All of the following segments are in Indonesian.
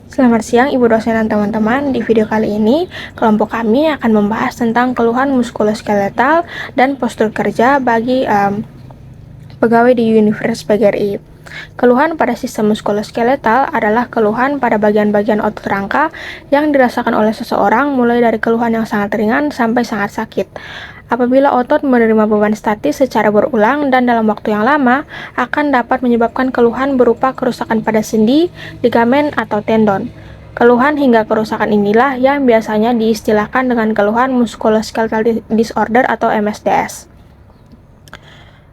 Selamat siang Ibu dosen dan teman-teman. Di video kali ini, kelompok kami akan membahas tentang keluhan muskuloskeletal dan postur kerja bagi pegawai di Universitas PGRI. Keluhan pada sistem muskuloskeletal adalah keluhan pada bagian-bagian otot rangka yang dirasakan oleh seseorang mulai dari keluhan yang sangat ringan sampai sangat sakit. Apabila otot menerima beban statis secara berulang dan dalam waktu yang lama, akan dapat menyebabkan keluhan berupa kerusakan pada sendi, ligamen, atau tendon. Keluhan hingga kerusakan inilah yang biasanya diistilahkan dengan keluhan musculoskeletal disorder atau MSDS.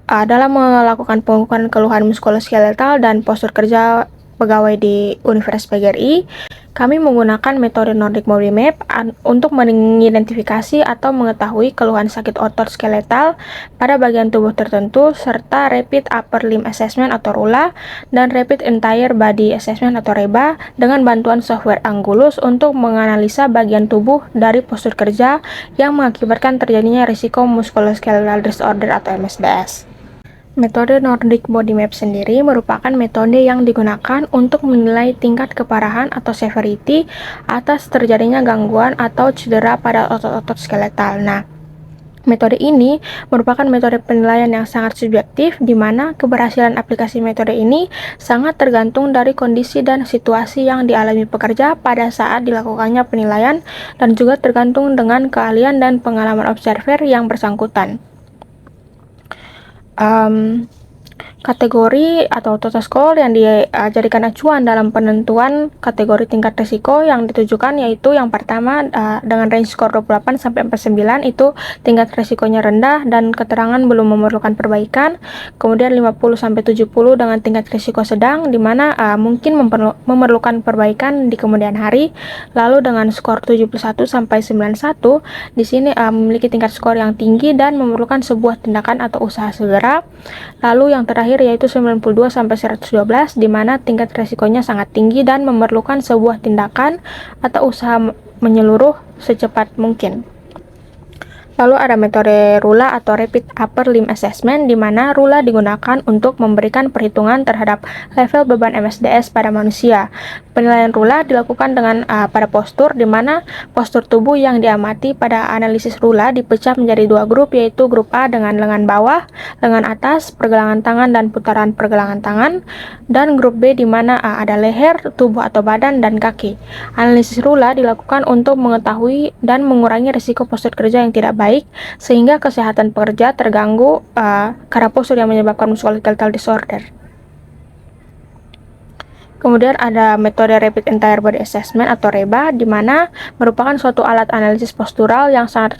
Dalam melakukan pengukuran keluhan muskuloskeletal dan postur kerja pegawai di Universitas PGRI, kami menggunakan metode Nordic Body Map untuk mengidentifikasi atau mengetahui keluhan sakit otot skeletal pada bagian tubuh tertentu, serta Rapid Upper Limb Assessment atau RULA dan Rapid Entire Body Assessment atau REBA dengan bantuan software Angulos untuk menganalisa bagian tubuh dari postur kerja yang mengakibatkan terjadinya risiko musculoskeletal disorder atau MSDS. Metode Nordic Body Map sendiri merupakan metode yang digunakan untuk menilai tingkat keparahan atau severity atas terjadinya gangguan atau cedera pada otot-otot skeletal. Nah, metode ini merupakan metode penilaian yang sangat subjektif, di mana keberhasilan aplikasi metode ini sangat tergantung dari kondisi dan situasi yang dialami pekerja pada saat dilakukannya penilaian, dan juga tergantung dengan keahlian dan pengalaman observer yang bersangkutan. Kategori atau total score yang dijadikan acuan dalam penentuan kategori tingkat risiko yang ditujukan yaitu yang pertama dengan range skor 28 sampai 49 itu tingkat risikonya rendah dan keterangan belum memerlukan perbaikan. Kemudian 50 sampai 70 dengan tingkat risiko sedang, di mana mungkin memerlukan perbaikan di kemudian hari. Lalu dengan skor 71 sampai 91 di sini memiliki tingkat skor yang tinggi dan memerlukan sebuah tindakan atau usaha segera. Lalu yang terakhir yaitu 92 sampai 112, di mana tingkat resikonya sangat tinggi dan memerlukan sebuah tindakan atau usaha menyeluruh secepat mungkin. Lalu ada metode RULA atau Rapid Upper Limb Assessment, di mana RULA digunakan untuk memberikan perhitungan terhadap level beban MSDS pada manusia. Penilaian RULA dilakukan dengan pada postur, di mana postur tubuh yang diamati pada analisis RULA dipecah menjadi dua grup, yaitu grup A dengan lengan bawah, lengan atas, pergelangan tangan dan putaran pergelangan tangan, dan grup B di mana ada leher, tubuh atau badan, dan kaki. Analisis RULA dilakukan untuk mengetahui dan mengurangi risiko postur kerja yang tidak baik, sehingga kesehatan pekerja terganggu karena postur yang menyebabkan musculoskeletal disorder. Kemudian ada metode Rapid Entire Body Assessment atau REBA, di mana merupakan suatu alat analisis postural yang sangat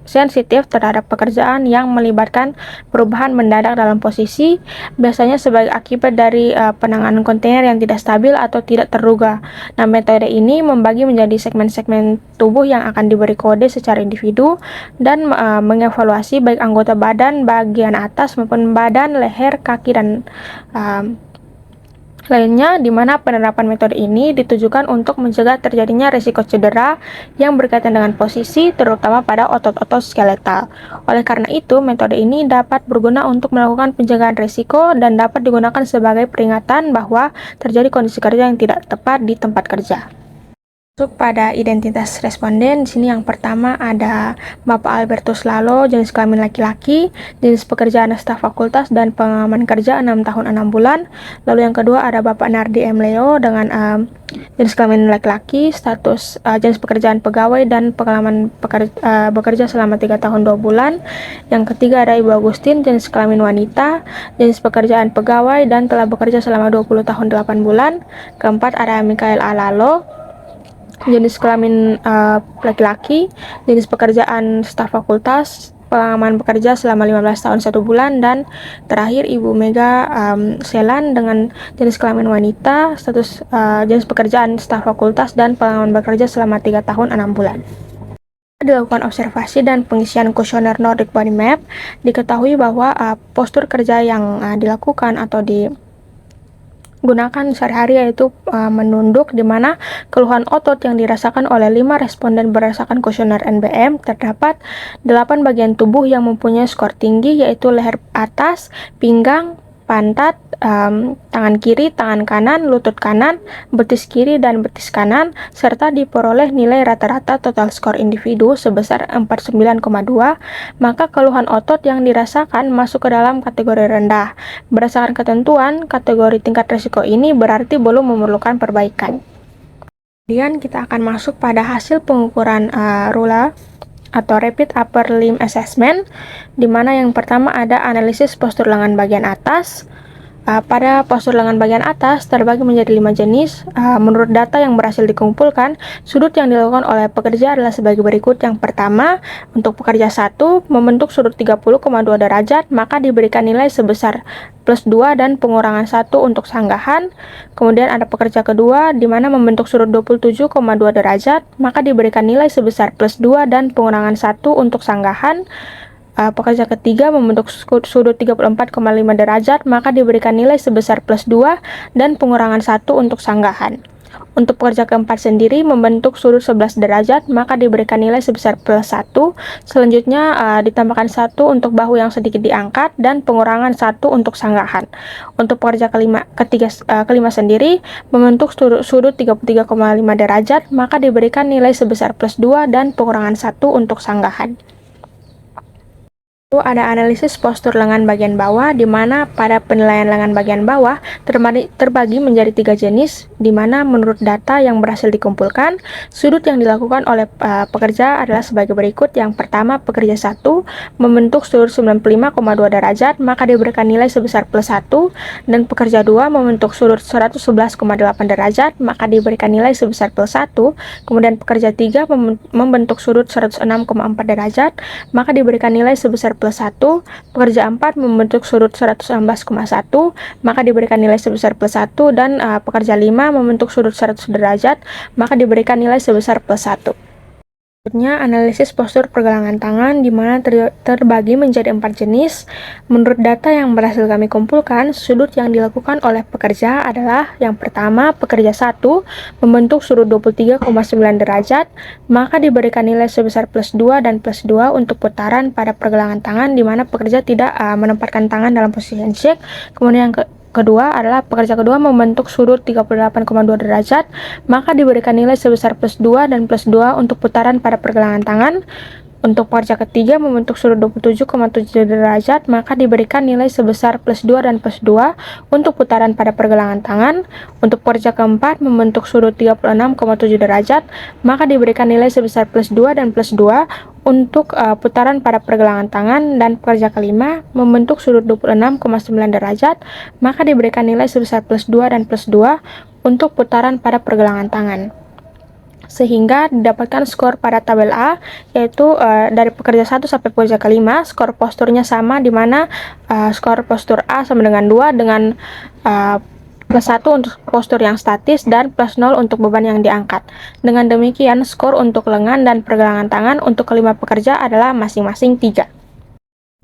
sensitif terhadap pekerjaan yang melibatkan perubahan mendadak dalam posisi, biasanya sebagai akibat dari penanganan kontainer yang tidak stabil atau tidak terduga. Nah, metode ini membagi menjadi segmen-segmen tubuh yang akan diberi kode secara individu dan mengevaluasi baik anggota badan bagian atas maupun badan, leher, kaki, dan lainnya, di mana penerapan metode ini ditujukan untuk mencegah terjadinya risiko cedera yang berkaitan dengan posisi, terutama pada otot-otot skeletal. Oleh karena itu, metode ini dapat berguna untuk melakukan pencegahan risiko dan dapat digunakan sebagai peringatan bahwa terjadi kondisi kerja yang tidak tepat di tempat kerja. Masuk pada identitas responden, di sini yang pertama ada Bapak Albertus Lalo, jenis kelamin laki-laki, jenis pekerjaan staf fakultas dan pengalaman kerja 6 tahun 6 bulan. Lalu yang kedua ada Bapak Nardi M. Leo dengan jenis kelamin laki-laki, status jenis pekerjaan pegawai dan pengalaman bekerja selama 3 tahun 2 bulan. Yang ketiga ada Ibu Agustin, jenis kelamin wanita, jenis pekerjaan pegawai dan telah bekerja selama 20 tahun 8 bulan. Keempat ada Mikael Alalo, jenis kelamin laki-laki, jenis pekerjaan staf fakultas, pengalaman bekerja selama 15 tahun 1 bulan, dan terakhir Ibu Mega Selan dengan jenis kelamin wanita, status jenis pekerjaan staf fakultas dan pengalaman bekerja selama 3 tahun 6 bulan. Dilakukan observasi dan pengisian kuesioner Nordic Body Map, diketahui bahwa postur kerja yang dilakukan atau gunakan sehari-hari yaitu menunduk, di mana keluhan otot yang dirasakan oleh 5 responden berdasarkan kuesioner NBM terdapat 8 bagian tubuh yang mempunyai skor tinggi, yaitu leher atas, pinggang, pantat, tangan kiri, tangan kanan, lutut kanan, betis kiri dan betis kanan, serta diperoleh nilai rata-rata total skor individu sebesar 49,2, maka keluhan otot yang dirasakan masuk ke dalam kategori rendah. Berdasarkan ketentuan, kategori tingkat risiko ini berarti belum memerlukan perbaikan. Kemudian kita akan masuk pada hasil pengukuran RULA atau Rapid Upper Limb Assessment, di mana yang pertama ada analisis postur lengan bagian atas. Pada postur lengan bagian atas terbagi menjadi 5 jenis. Menurut data yang berhasil dikumpulkan, sudut yang dilakukan oleh pekerja adalah sebagai berikut. Yang pertama, untuk pekerja 1 membentuk sudut 30,2 derajat, maka diberikan nilai sebesar +2 dan pengurangan 1 untuk sanggahan. Kemudian ada pekerja kedua, di mana membentuk sudut 27,2 derajat, maka diberikan nilai sebesar +2 dan pengurangan 1 untuk sanggahan. Pekerja ketiga membentuk sudut 34,5 derajat, maka diberikan nilai sebesar +2 dan pengurangan 1 untuk sanggahan. Untuk pekerja keempat sendiri membentuk sudut 11 derajat, maka diberikan nilai sebesar +1. Selanjutnya ditambahkan 1 untuk bahu yang sedikit diangkat dan pengurangan 1 untuk sanggahan. Untuk pekerja kelima sendiri membentuk sudut 33,5 derajat, maka diberikan nilai sebesar +2 dan pengurangan 1 untuk sanggahan. Ada analisis postur lengan bagian bawah, di mana pada penilaian lengan bagian bawah terbagi menjadi 3 jenis, di mana menurut data yang berhasil dikumpulkan, sudut yang dilakukan oleh pekerja adalah sebagai berikut. Yang pertama, pekerja 1 membentuk sudut 95,2 derajat, maka diberikan nilai sebesar +1, dan pekerja 2 membentuk sudut 111,8 derajat, maka diberikan nilai sebesar +1. Kemudian pekerja 3 membentuk sudut 106,4 derajat, maka diberikan nilai sebesar +1. Pekerja 4 membentuk sudut 116,1, maka diberikan nilai sebesar +1, dan pekerja 5 membentuk sudut 100 derajat, maka diberikan nilai sebesar +1. Selanjutnya, analisis postur pergelangan tangan, di mana terbagi menjadi 4 jenis. Menurut data yang berhasil kami kumpulkan, sudut yang dilakukan oleh pekerja adalah yang pertama, pekerja 1 membentuk sudut 23,9 derajat, maka diberikan nilai sebesar +2 dan +2 untuk putaran pada pergelangan tangan, di mana pekerja tidak menempatkan tangan dalam posisi handshake. Kemudian yang kedua adalah pekerja kedua membentuk sudut 38,2 derajat, maka diberikan nilai sebesar +2 dan +2 untuk putaran pada pergelangan tangan. Untuk pekerja ketiga membentuk sudut 27,7 derajat, maka diberikan nilai sebesar +2 dan +2 untuk putaran pada pergelangan tangan. Untuk pekerja keempat membentuk sudut 36,7 derajat, maka diberikan nilai sebesar +2 dan +2 untuk putaran pada pergelangan tangan. Dan pekerja kelima membentuk sudut 26,9 derajat, maka diberikan nilai sebesar +2 dan +2 untuk putaran pada pergelangan tangan. Sehingga didapatkan skor pada tabel A, yaitu dari pekerja 1 sampai pekerja kelima, skor posturnya sama, di mana skor postur A sama dengan 2, dengan +1 untuk postur yang statis dan +0 untuk beban yang diangkat. Dengan demikian, skor untuk lengan dan pergelangan tangan untuk kelima pekerja adalah masing-masing 3.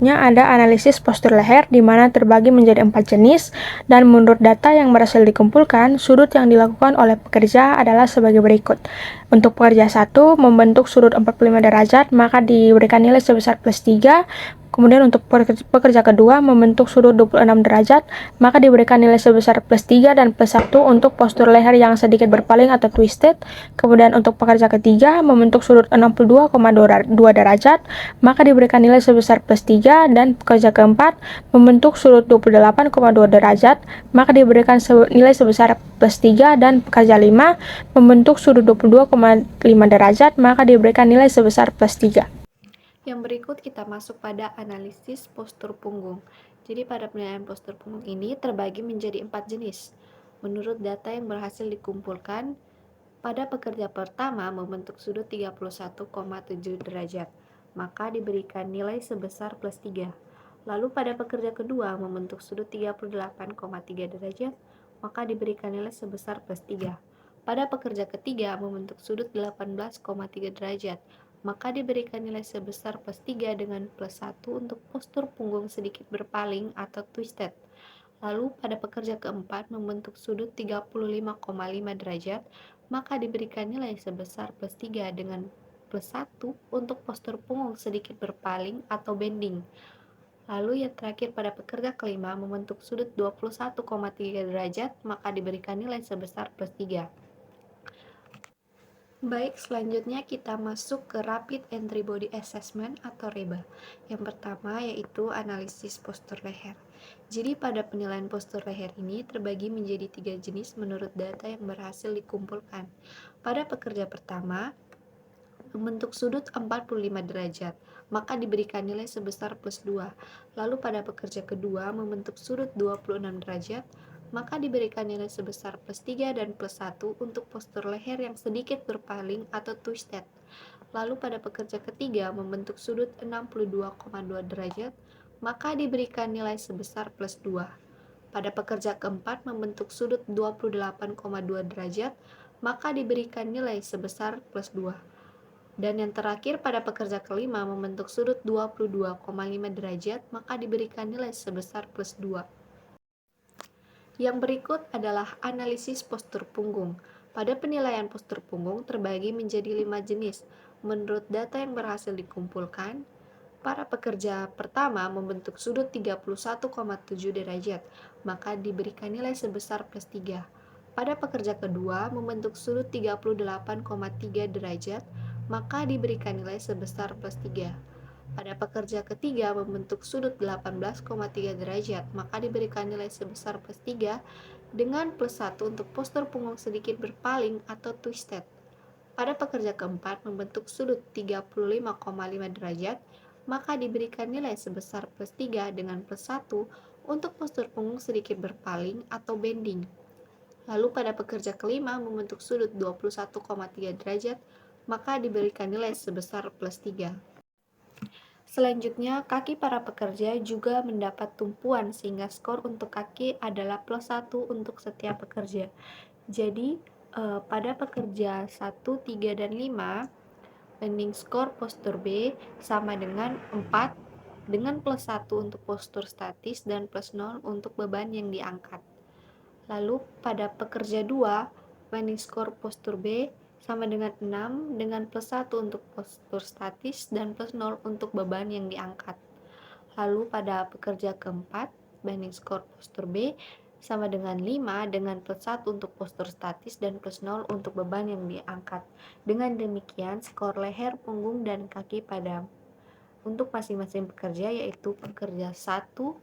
Ada analisis postur leher, di mana terbagi menjadi 4 jenis, dan menurut data yang berhasil dikumpulkan, sudut yang dilakukan oleh pekerja adalah sebagai berikut. Untuk pekerja 1 membentuk sudut 45 derajat, maka diberikan nilai sebesar +3. Kemudian untuk pekerja kedua membentuk sudut 26 derajat, maka diberikan nilai sebesar +3 dan +1 untuk postur leher yang sedikit berpaling atau twisted. Kemudian untuk pekerja ketiga membentuk sudut 62,2 derajat, maka diberikan nilai sebesar +3, dan pekerja keempat membentuk sudut 28,2 derajat, maka diberikan nilai sebesar +3, dan pekerja 5 membentuk sudut 22,5 derajat, maka diberikan nilai sebesar +3. Yang berikut kita masuk pada analisis postur punggung. Jadi pada penilaian postur punggung ini terbagi menjadi 4 jenis. Menurut data yang berhasil dikumpulkan, pada pekerja pertama membentuk sudut 31,7 derajat, maka diberikan nilai sebesar +3. Lalu pada pekerja kedua membentuk sudut 38,3 derajat, maka diberikan nilai sebesar +3. Pada pekerja ketiga membentuk sudut 18,3 derajat, maka diberikan nilai sebesar +3 dengan +1 untuk postur punggung sedikit berpaling atau twisted. Lalu pada pekerja keempat membentuk sudut 35,5 derajat, maka diberikan nilai sebesar +3 dengan +1 untuk postur punggung sedikit berpaling atau bending. Lalu yang terakhir pada pekerja kelima membentuk sudut 21,3 derajat, maka diberikan nilai sebesar plus 3. Baik, selanjutnya kita masuk ke Rapid Entry Body Assessment atau REBA. Yang pertama yaitu analisis postur leher. Jadi pada penilaian postur leher ini terbagi menjadi 3 jenis menurut data yang berhasil dikumpulkan. Pada pekerja pertama, membentuk sudut 45 derajat, maka diberikan nilai sebesar plus 2. Lalu pada pekerja kedua membentuk sudut 26 derajat, maka diberikan nilai sebesar plus 3 dan plus 1 untuk postur leher yang sedikit berpaling atau twisted. Lalu pada pekerja ketiga membentuk sudut 62,2 derajat, maka diberikan nilai sebesar plus 2. Pada pekerja keempat membentuk sudut 28,2 derajat, maka diberikan nilai sebesar plus 2. Dan yang terakhir pada pekerja kelima membentuk sudut 22,5 derajat, maka diberikan nilai sebesar plus 2. Yang berikut adalah analisis postur punggung. Pada penilaian postur punggung terbagi menjadi 5 jenis. Menurut data yang berhasil dikumpulkan, para pekerja pertama membentuk sudut 31,7 derajat, maka diberikan nilai sebesar plus 3. Pada pekerja kedua membentuk sudut 38,3 derajat, maka diberikan nilai sebesar plus 3. Pada pekerja ketiga membentuk sudut 18,3 derajat, maka diberikan nilai sebesar plus 3 dengan plus 1 untuk postur punggung sedikit berpaling atau twisted. Pada pekerja keempat membentuk sudut 35,5 derajat, maka diberikan nilai sebesar plus 3 dengan plus 1 untuk postur punggung sedikit berpaling atau bending. Lalu pada pekerja kelima membentuk sudut 21,3 derajat, maka diberikan nilai sebesar plus 3. Selanjutnya, kaki para pekerja juga mendapat tumpuan sehingga skor untuk kaki adalah plus 1 untuk setiap pekerja. Jadi, pada pekerja 1, 3, dan 5, banding skor postur B sama dengan 4 dengan plus 1 untuk postur statis dan plus 0 untuk beban yang diangkat. Lalu pada pekerja 2, banding skor postur B sama dengan 6 dengan plus 1 untuk postur statis dan plus 0 untuk beban yang diangkat. Lalu pada pekerja keempat, banding skor postur B sama dengan 5 dengan plus 1 untuk postur statis dan plus 0 untuk beban yang diangkat. Dengan demikian, skor leher, punggung, dan kaki pada untuk masing-masing pekerja yaitu pekerja 1,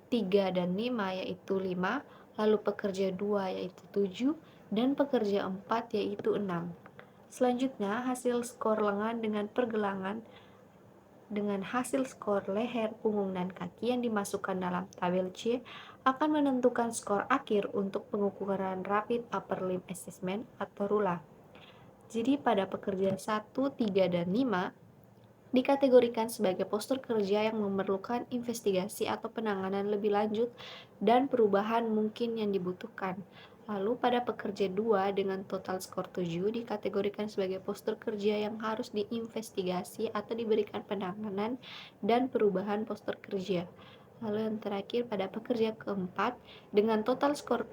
3, dan 5 yaitu 5, lalu pekerja 2 yaitu 7, dan pekerja 4 yaitu 6. Selanjutnya, hasil skor lengan dengan pergelangan dengan hasil skor leher, punggung, dan kaki yang dimasukkan dalam tabel C akan menentukan skor akhir untuk pengukuran Rapid Upper Limb Assessment atau RULA. Jadi pada pekerja 1, 3, dan 5 dikategorikan sebagai postur kerja yang memerlukan investigasi atau penanganan lebih lanjut dan perubahan mungkin yang dibutuhkan. Lalu pada pekerja 2 dengan total skor 7 dikategorikan sebagai postur kerja yang harus diinvestigasi atau diberikan penanganan dan perubahan postur kerja. Lalu yang terakhir pada pekerja keempat dengan total skor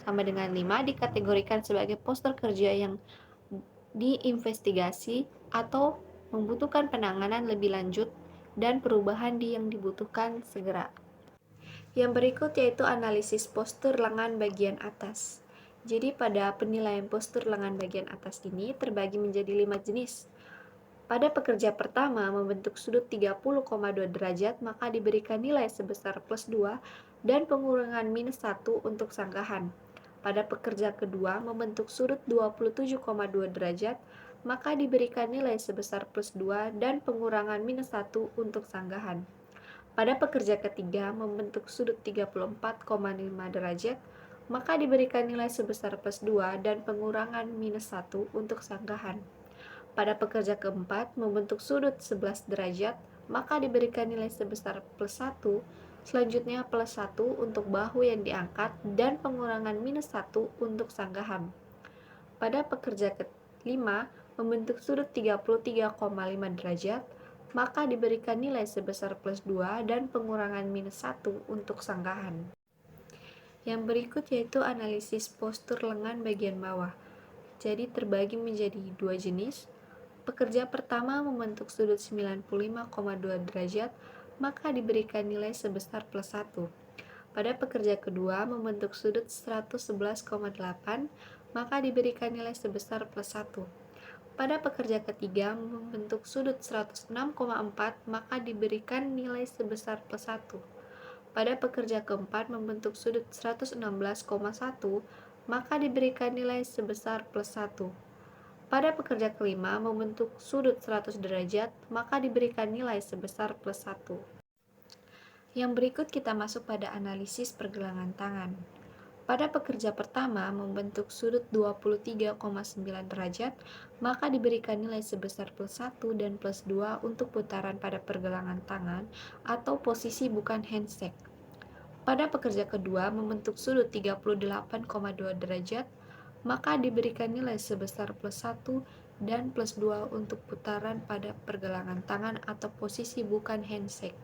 sama dengan 5 dikategorikan sebagai postur kerja yang diinvestigasi atau membutuhkan penanganan lebih lanjut dan perubahan yang dibutuhkan segera. Yang berikut yaitu analisis postur lengan bagian atas. Jadi pada penilaian postur lengan bagian atas ini terbagi menjadi 5 jenis. Pada pekerja pertama membentuk sudut 30,2 derajat, maka diberikan nilai sebesar plus 2 dan pengurangan minus 1 untuk sanggahan. Pada pekerja kedua membentuk sudut 27,2 derajat, maka diberikan nilai sebesar plus 2 dan pengurangan minus 1 untuk sanggahan. Pada pekerja ketiga membentuk sudut 34,5 derajat, maka diberikan nilai sebesar plus 2 dan pengurangan minus 1 untuk sanggahan. Pada pekerja keempat membentuk sudut 11 derajat, maka diberikan nilai sebesar plus 1, selanjutnya plus 1 untuk bahu yang diangkat dan pengurangan minus 1 untuk sanggahan. Pada pekerja kelima membentuk sudut 33,5 derajat, maka diberikan nilai sebesar plus 2 dan pengurangan minus 1 untuk sanggahan. Yang berikut yaitu analisis postur lengan bagian bawah. Jadi terbagi menjadi 2 jenis. Pekerja pertama membentuk sudut 95,2 derajat, maka diberikan nilai sebesar +1. Pada pekerja kedua membentuk sudut 111,8, maka diberikan nilai sebesar +1. Pada pekerja ketiga membentuk sudut 106,4, maka diberikan nilai sebesar +1. Pada pekerja keempat membentuk sudut 116,1, maka diberikan nilai sebesar +1. Pada pekerja kelima membentuk sudut 100 derajat, maka diberikan nilai sebesar +1. Yang berikut kita masuk pada analisis pergelangan tangan. Pada pekerja pertama membentuk sudut 23,9 derajat, maka diberikan nilai sebesar +1 dan +2 untuk putaran pada pergelangan tangan atau posisi bukan handshake. Pada pekerja kedua membentuk sudut 38,2 derajat, maka diberikan nilai sebesar +1 dan +2 untuk putaran pada pergelangan tangan atau posisi bukan handshake.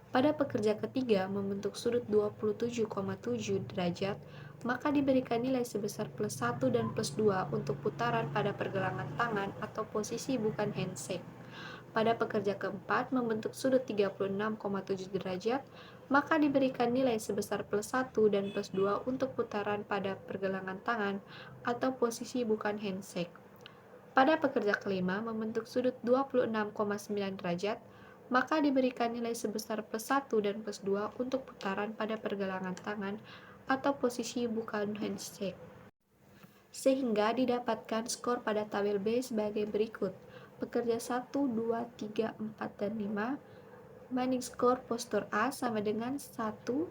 Pada pekerja ketiga membentuk sudut 27,7 derajat, maka diberikan nilai sebesar +1 dan +2 untuk putaran pada pergelangan tangan atau posisi bukan handshake. Pada pekerja keempat membentuk sudut 36,7 derajat, maka diberikan nilai sebesar +1 dan +2 untuk putaran pada pergelangan tangan atau posisi bukan handshake. Pada pekerja kelima membentuk sudut 26,9 derajat, maka diberikan nilai sebesar +1 dan +2 untuk putaran pada pergelangan tangan atau posisi bukan handshake. Sehingga didapatkan skor pada tabel B sebagai berikut. Pekerja 1, 2, 3, 4, dan 5 banding skor postur A sama dengan 1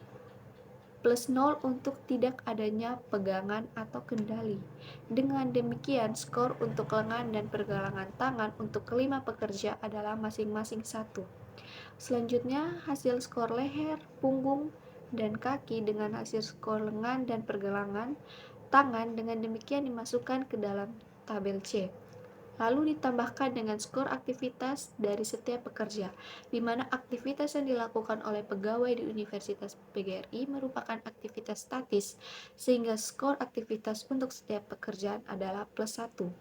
plus 0 untuk tidak adanya pegangan atau kendali. Dengan demikian, skor untuk lengan dan pergelangan tangan untuk kelima pekerja adalah masing-masing 1. Selanjutnya, hasil skor leher, punggung, dan kaki dengan hasil skor lengan dan pergelangan tangan dengan demikian dimasukkan ke dalam tabel C. Lalu ditambahkan dengan skor aktivitas dari setiap pekerja, di mana aktivitas yang dilakukan oleh pegawai di Universitas PGRI merupakan aktivitas statis, sehingga skor aktivitas untuk setiap pekerjaan adalah +1.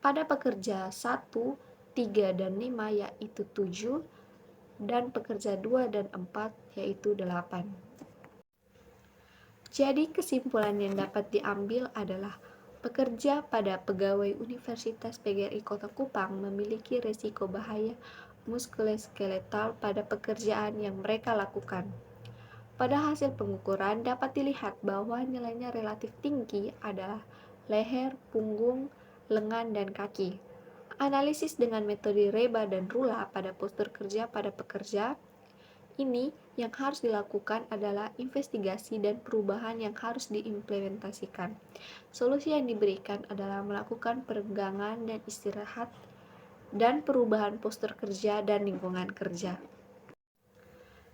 Pada pekerja 1, 3, dan 5 yaitu 7, dan pekerja 2 dan 4 yaitu 8. Jadi kesimpulan yang dapat diambil adalah pekerja pada pegawai Universitas PGRI Kota Kupang memiliki risiko bahaya muskuloskeletal pada pekerjaan yang mereka lakukan. Pada hasil pengukuran dapat dilihat bahwa nilainya relatif tinggi adalah leher, punggung, lengan, dan kaki. Analisis dengan metode Reba dan Rula pada postur kerja pada pekerja ini yang harus dilakukan adalah investigasi dan perubahan yang harus diimplementasikan. Solusi yang diberikan adalah melakukan peregangan dan istirahat dan perubahan postur kerja dan lingkungan kerja.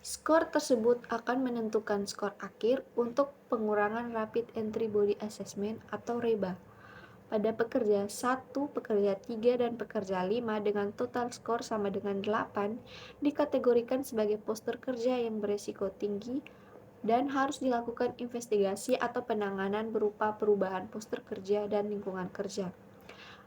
Skor tersebut akan menentukan skor akhir untuk pengurangan Rapid Entry Body Assessment atau REBA. Pada pekerja 1, pekerja 3, dan pekerja 5 dengan total skor sama dengan 8 dikategorikan sebagai postur kerja yang beresiko tinggi dan harus dilakukan investigasi atau penanganan berupa perubahan postur kerja dan lingkungan kerja.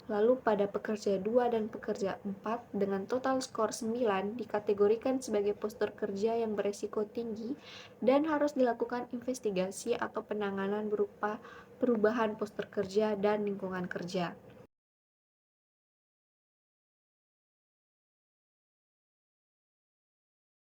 Lalu pada pekerja 2 dan pekerja 4 dengan total skor 9 dikategorikan sebagai postur kerja yang beresiko tinggi dan harus dilakukan investigasi atau penanganan berupa perubahan postur kerja dan lingkungan kerja.